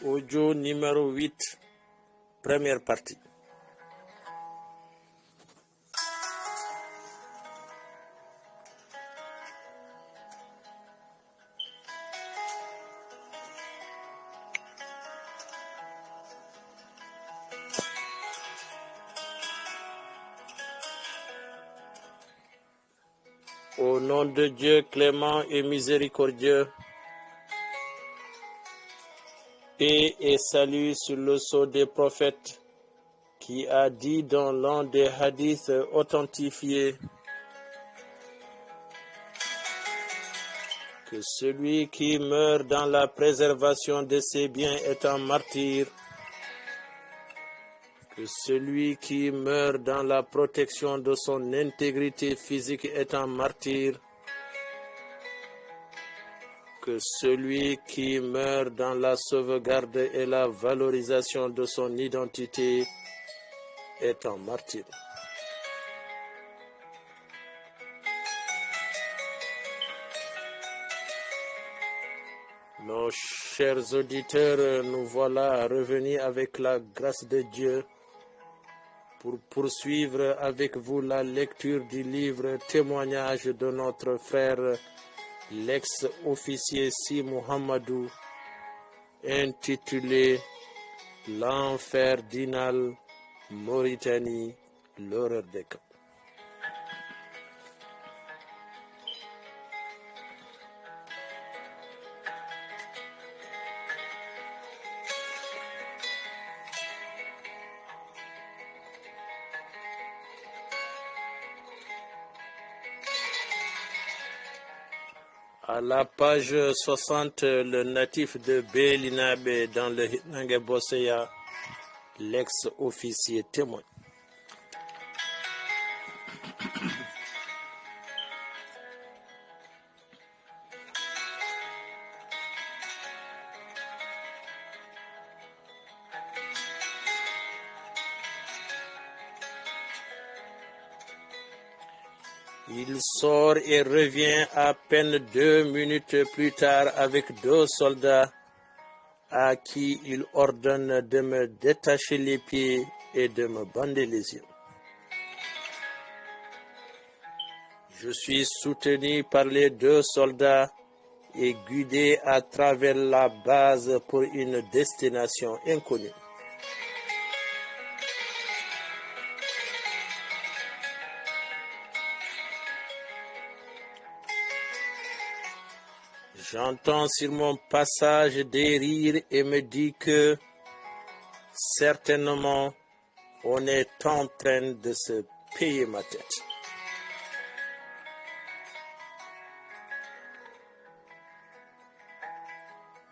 Audio numéro 8, première partie. Au nom de Dieu clément et miséricordieux, paix et salut sur le sceau des prophètes qui a dit dans l'un des hadiths authentifiés que celui qui meurt dans la préservation de ses biens est un martyr, que celui qui meurt dans la protection de son intégrité physique est un martyr, que celui qui meurt dans la sauvegarde et la valorisation de son identité est un martyr. Nos chers auditeurs, nous voilà revenus avec la grâce de Dieu pour poursuivre avec vous la lecture du livre Témoignage de notre frère, l'ex-officier Si Mohamedou, intitulé L'enfer d'Inal, Mauritanie, l'horreur des camps. À la page 60, le natif de Belinabe dans le Hinangue-Bosseya, l'ex-officier témoigne. Il sort et revient à peine 2 minutes plus tard avec 2 soldats à qui il ordonne de me détacher les pieds et de me bander les yeux. Je suis soutenu par les 2 soldats et guidé à travers la base pour une destination inconnue. J'entends sur mon passage des rires et me dis que certainement on est en train de se payer ma tête.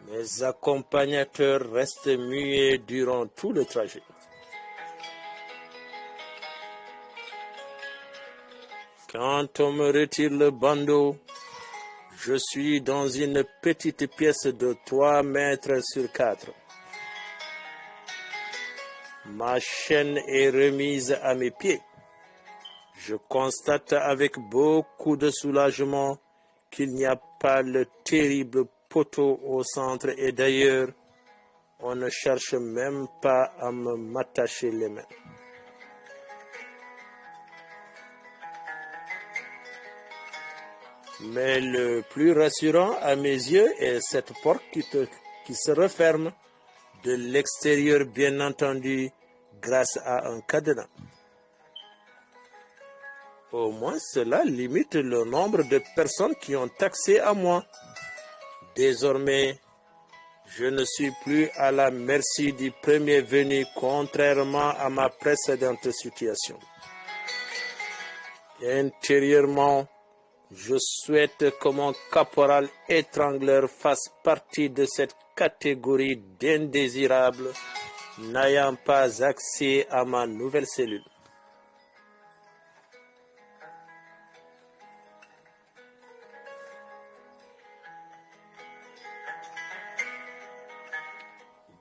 Mes accompagnateurs restent muets durant tout le trajet. Quand on me retire le bandeau, je suis dans une petite pièce de 3 mètres sur 4. Ma chaîne est remise à mes pieds. Je constate avec beaucoup de soulagement qu'il n'y a pas le terrible poteau au centre et d'ailleurs, on ne cherche même pas à m'attacher les mains. Mais le plus rassurant à mes yeux est cette porte qui se referme de l'extérieur, bien entendu, grâce à un cadenas. Au moins, cela limite le nombre de personnes qui ont accès à moi. Désormais, je ne suis plus à la merci du premier venu, contrairement à ma précédente situation. Intérieurement, je souhaite que mon caporal étrangleur fasse partie de cette catégorie d'indésirables n'ayant pas accès à ma nouvelle cellule.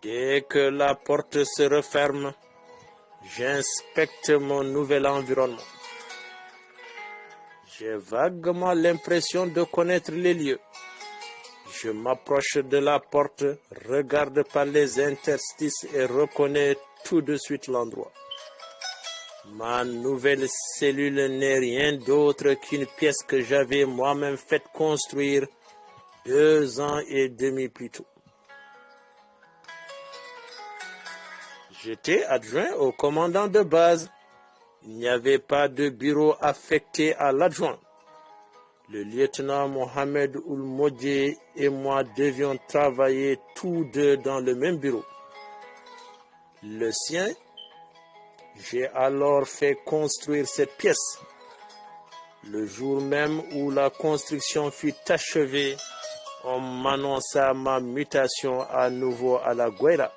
Dès que la porte se referme, j'inspecte mon nouvel environnement. J'ai vaguement l'impression de connaître les lieux. Je m'approche de la porte, regarde par les interstices et reconnais tout de suite l'endroit. Ma nouvelle cellule n'est rien d'autre qu'une pièce que j'avais moi-même faite construire 2 ans et demi plus tôt. J'étais adjoint au commandant de base. Il n'y avait pas de bureau affecté à l'adjoint. Le lieutenant Mohamed Oulmodje et moi devions travailler tous deux dans le même bureau. Le sien, j'ai alors fait construire cette pièce. Le jour même où la construction fut achevée, on m'annonça ma mutation à nouveau à la Guaira.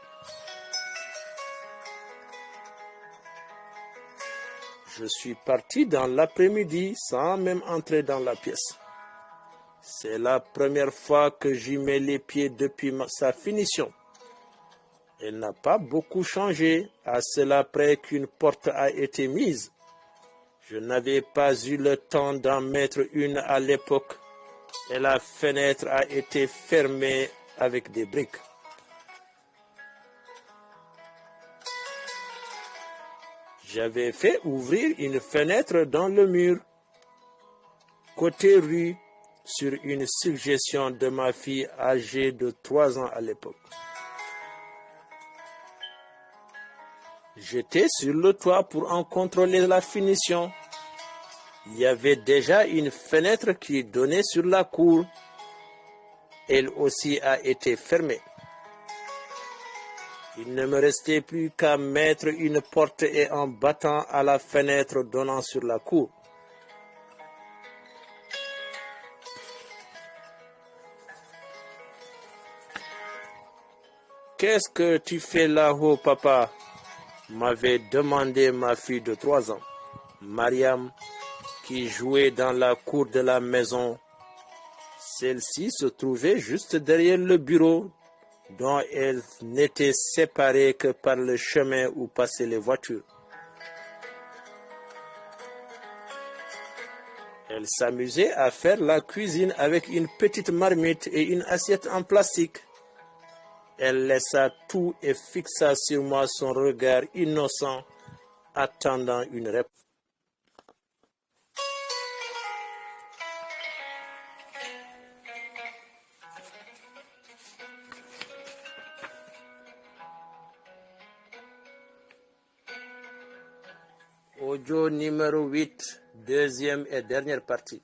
Je suis parti dans l'après-midi sans même entrer dans la pièce. C'est la première fois que j'y mets les pieds depuis sa finition. Elle n'a pas beaucoup changé, à cela près qu'une porte a été mise. Je n'avais pas eu le temps d'en mettre une à l'époque et la fenêtre a été fermée avec des briques. J'avais fait ouvrir une fenêtre dans le mur, côté rue, sur une suggestion de ma fille âgée de 3 ans à l'époque. J'étais sur le toit pour en contrôler la finition. Il y avait déjà une fenêtre qui donnait sur la cour. Elle aussi a été fermée. Il ne me restait plus qu'à mettre une porte et en battant à la fenêtre donnant sur la cour. Qu'est-ce que tu fais là-haut, papa? M'avait demandé ma fille de 3 ans, Mariam, qui jouait dans la cour de la maison. Celle-ci se trouvait juste derrière le bureau, dont elle n'était séparée que par le chemin où passaient les voitures. Elle s'amusait à faire la cuisine avec une petite marmite et une assiette en plastique. Elle laissa tout et fixa sur moi son regard innocent, attendant une réponse. Audio numéro 8, deuxième et dernière partie.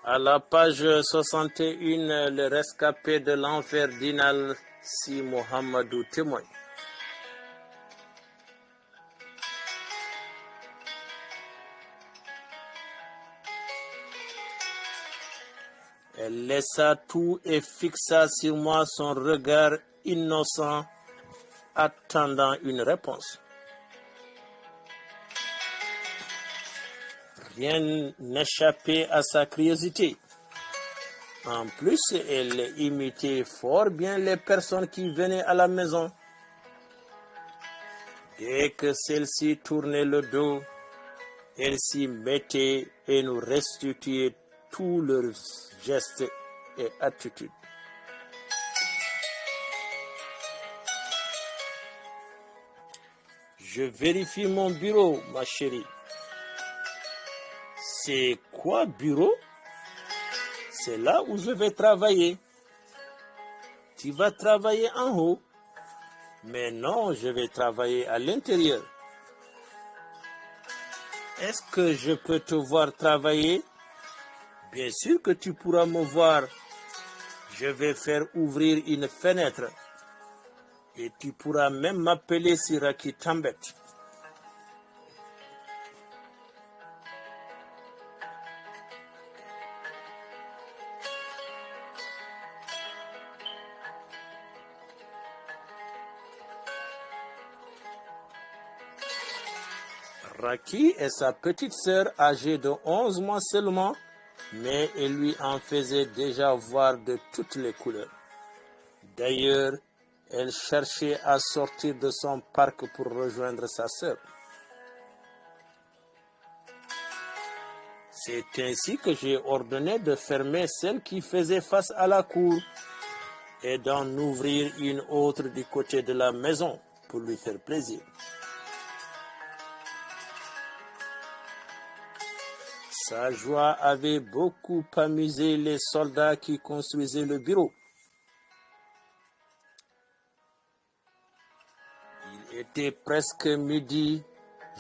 À la page 61, le rescapé de l'enfer d'Inal Si Mohamedou témoigne. Elle laissa tout et fixa sur moi son regard innocent, attendant une réponse. Rien n'échappait à sa curiosité. En plus, elle imitait fort bien les personnes qui venaient à la maison. Dès que celle-ci tournait le dos, elle s'y mettait et nous restituait tous leurs gestes et attitudes. Je vérifie mon bureau, ma chérie. C'est quoi bureau? C'est là où je vais travailler. Tu vas travailler en haut. Mais non, je vais travailler à l'intérieur. Est-ce que je peux te voir travailler? Bien sûr que tu pourras me voir. Je vais faire ouvrir une fenêtre. Et tu pourras même m'appeler Siraki Tambet. Raki est sa petite sœur âgée de 11 mois seulement, mais elle lui en faisait déjà voir de toutes les couleurs. D'ailleurs, elle cherchait à sortir de son parc pour rejoindre sa sœur. C'est ainsi que j'ai ordonné de fermer celle qui faisait face à la cour et d'en ouvrir une autre du côté de la maison pour lui faire plaisir. Sa joie avait beaucoup amusé les soldats qui construisaient le bureau. Il était presque midi.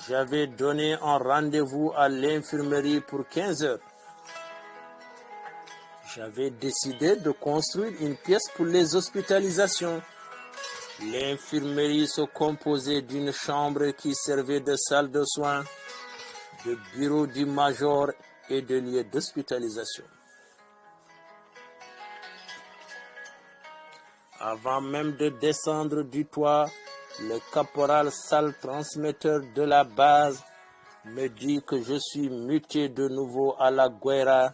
J'avais donné un rendez-vous à l'infirmerie pour 15 heures. J'avais décidé de construire une pièce pour les hospitalisations. L'infirmerie se composait d'une chambre qui servait de salle de soins, de bureau du major et de lieu d'hospitalisation. Avant même de descendre du toit, le caporal salle transmetteur de la base me dit que je suis muté de nouveau à la Guaira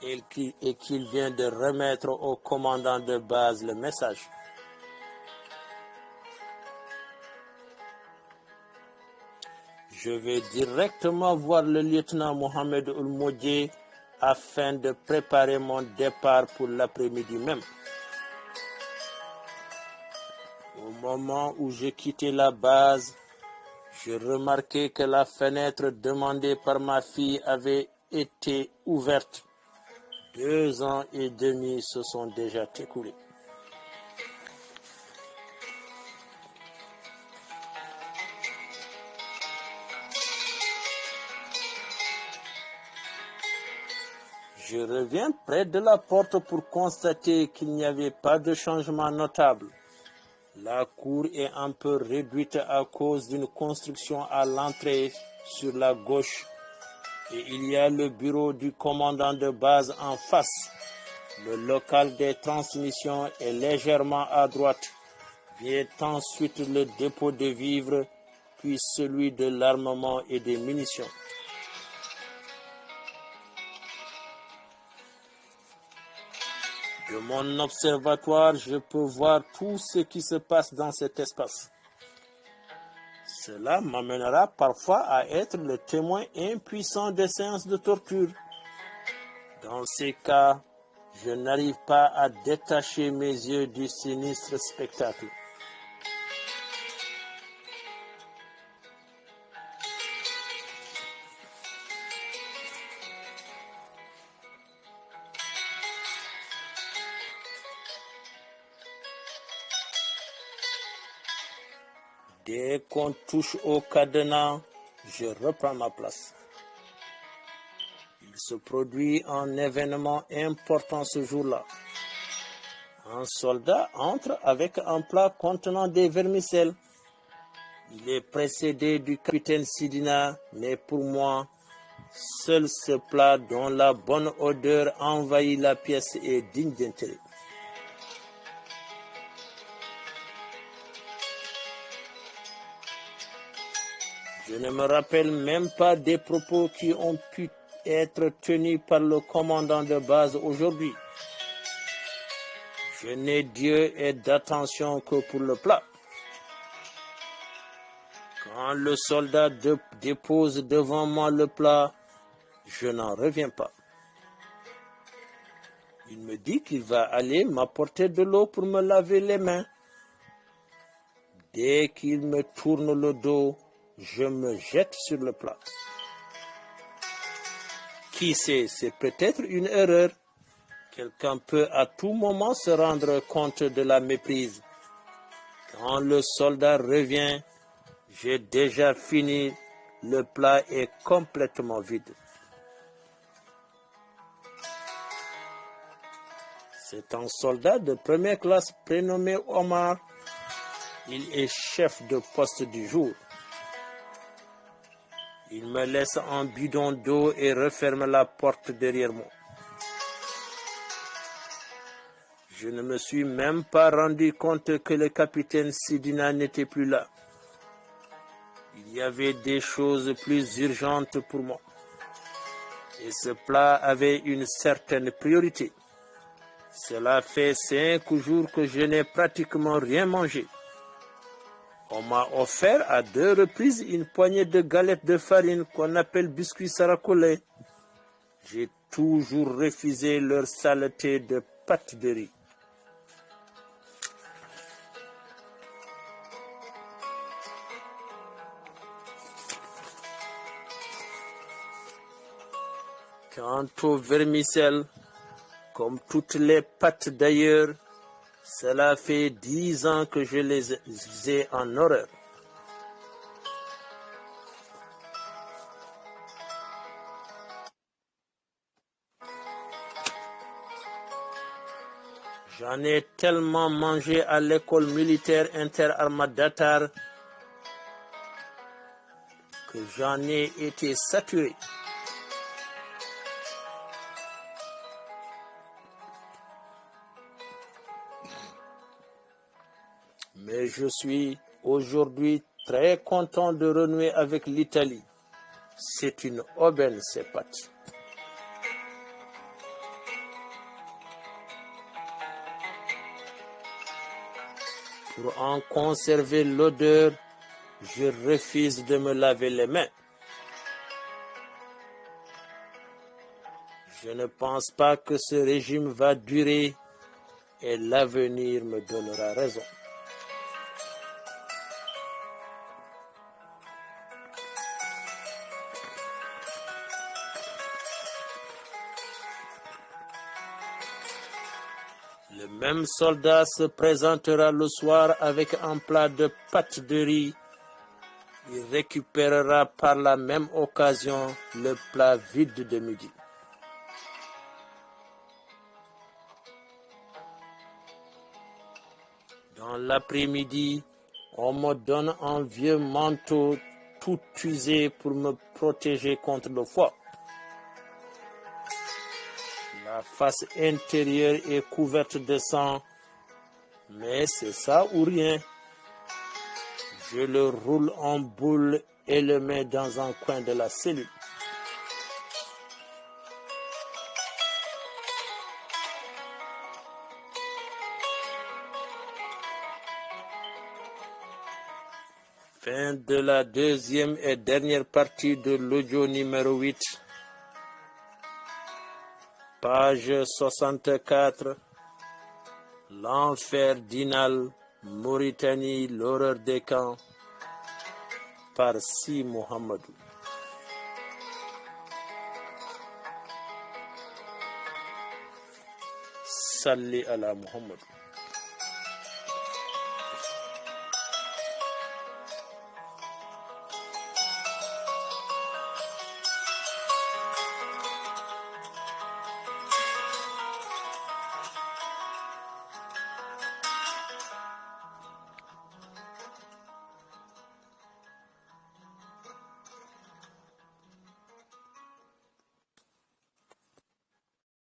et qu'il vient de remettre au commandant de base le message. Je vais directement voir le lieutenant Mohamed Oulmodje afin de préparer mon départ pour l'après-midi même. Au moment où je quittais la base, je remarquai que la fenêtre demandée par ma fille avait été ouverte. 2 ans et demi se sont déjà écoulés. Je reviens près de la porte pour constater qu'il n'y avait pas de changement notable. La cour est un peu réduite à cause d'une construction à l'entrée sur la gauche et il y a le bureau du commandant de base en face. Le local des transmissions est légèrement à droite. Vient ensuite le dépôt de vivres, puis celui de l'armement et des munitions. De mon observatoire, je peux voir tout ce qui se passe dans cet espace. Cela m'amènera parfois à être le témoin impuissant des séances de torture. Dans ces cas, je n'arrive pas à détacher mes yeux du sinistre spectacle. Dès qu'on touche au cadenas, je reprends ma place. Il se produit un événement important ce jour-là. Un soldat entre avec un plat contenant des vermicelles. Il est précédé du capitaine Sidina, mais pour moi, seul ce plat dont la bonne odeur envahit la pièce est digne d'intérêt. Je ne me rappelle même pas des propos qui ont pu être tenus par le commandant de base aujourd'hui. Je n'ai d'yeux et d'attention que pour le plat. Quand le soldat dépose devant moi le plat, je n'en reviens pas. Il me dit qu'il va aller m'apporter de l'eau pour me laver les mains. Dès qu'il me tourne le dos, je me jette sur le plat. Qui sait, c'est peut-être une erreur. Quelqu'un peut à tout moment se rendre compte de la méprise. Quand le soldat revient, j'ai déjà fini, le plat est complètement vide. C'est un soldat de première classe prénommé Omar. Il est chef de poste du jour. Il me laisse un bidon d'eau et referme la porte derrière moi. Je ne me suis même pas rendu compte que le capitaine Sidina n'était plus là. Il y avait des choses plus urgentes pour moi. Et ce plat avait une certaine priorité. Cela fait 5 jours que je n'ai pratiquement rien mangé. On m'a offert à 2 reprises une poignée de galettes de farine qu'on appelle biscuits saracolés. J'ai toujours refusé leur saleté de pâte de riz. Quant au vermicelle, comme toutes les pâtes d'ailleurs, cela fait 10 ans que je les ai en horreur. J'en ai tellement mangé à l'école militaire inter-armadatar que j'en ai été saturé. Mais je suis aujourd'hui très content de renouer avec l'Italie. C'est une aubaine, ces pâtes. Pour en conserver l'odeur, je refuse de me laver les mains. Je ne pense pas que ce régime va durer et l'avenir me donnera raison. Le même soldat se présentera le soir avec un plat de pâtes de riz. Il récupérera par la même occasion le plat vide de midi. Dans l'après-midi, on me donne un vieux manteau tout usé pour me protéger contre le froid. La face intérieure est couverte de sang, mais c'est ça ou rien. Je le roule en boule et le mets dans un coin de la cellule. Fin de la deuxième et dernière partie de l'audio numéro 8. Page 64. L'enfer d'Inal, Mauritanie, l'horreur des camps, par Si Mohamedou. Salli ala Muhammad.